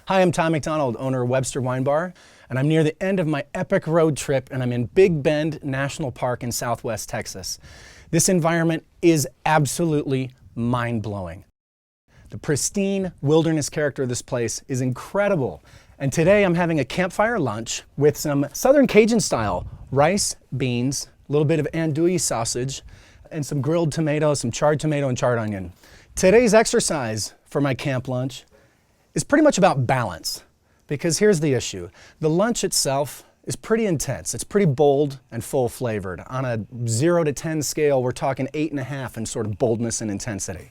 Hi, I'm Tom MacDonald, owner of Webster Wine Bar, and I'm near the end of my epic road trip, and I'm in Big Bend National Park in Southwest Texas. This environment is absolutely mind-blowing. The pristine wilderness character of this place is incredible. And today I'm having a campfire lunch with some Southern Cajun style rice, beans, a little bit of andouille sausage, and some grilled tomato, some charred tomato and charred onion. Today's exercise for my camp lunch is pretty much about balance, because here's the issue. The lunch itself is pretty intense. It's pretty bold and full flavored. On a 0 to 10 scale, we're talking 8.5 in sort of boldness and intensity.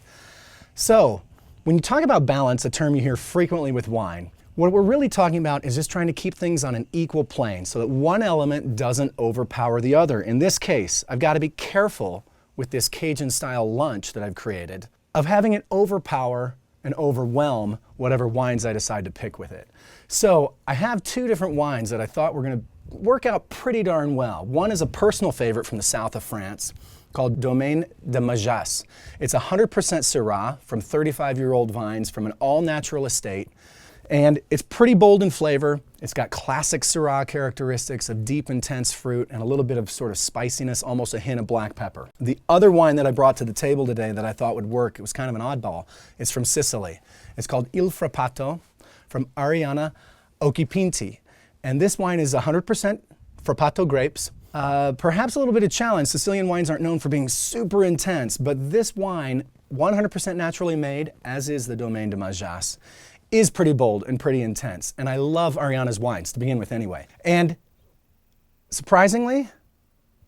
So when you talk about balance, a term you hear frequently with wine, what we're really talking about is just trying to keep things on an equal plane so that one element doesn't overpower the other. In this case, I've got to be careful with this Cajun style lunch that I've created of having it overpower and overwhelm whatever wines I decide to pick with it. So I have two different wines that I thought were going to work out pretty darn well. One is a personal favorite from the south of France called Domaine de Majas. It's 100% Syrah from 35-year-old vines from an all-natural estate. And it's pretty bold in flavor. It's got classic Syrah characteristics of deep, intense fruit and a little bit of sort of spiciness, almost a hint of black pepper. The other wine that I brought to the table today that I thought would work, it was kind of an oddball, it's from Sicily. It's called Il Frappato from Arianna Occhipinti. And this wine is 100% Frappato grapes. Perhaps a little bit of challenge. Sicilian wines aren't known for being super intense, but this wine, 100% naturally made, as is the Domaine de Majas, is pretty bold and pretty intense. And I love Arianna's wines to begin with anyway. And surprisingly,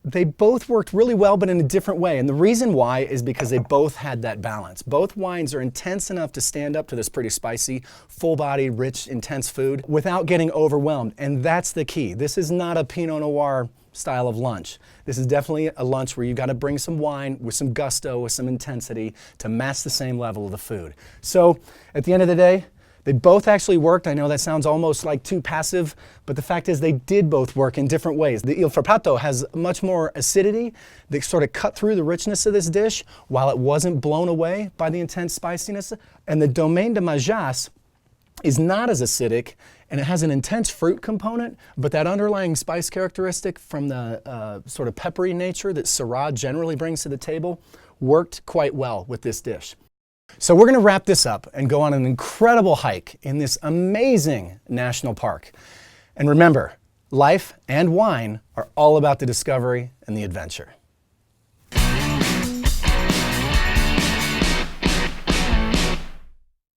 they both worked really well, but in a different way. And the reason why is because they both had that balance. Both wines are intense enough to stand up to this pretty spicy, full-bodied, rich, intense food without getting overwhelmed. And that's the key. This is not a Pinot Noir style of lunch. This is definitely a lunch where you've got to bring some wine with some gusto, with some intensity to match the same level of the food. So at the end of the day, they both actually worked. I know that sounds almost like too passive, but the fact is they did both work in different ways. The Il Frappato has much more acidity that sort of cut through the richness of this dish while it wasn't blown away by the intense spiciness. And the Domaine de Majas is not as acidic, and it has an intense fruit component, but that underlying spice characteristic from the sort of peppery nature that Syrah generally brings to the table worked quite well with this dish. So we're going to wrap this up and go on an incredible hike in this amazing national park. And remember, life and wine are all about the discovery and the adventure.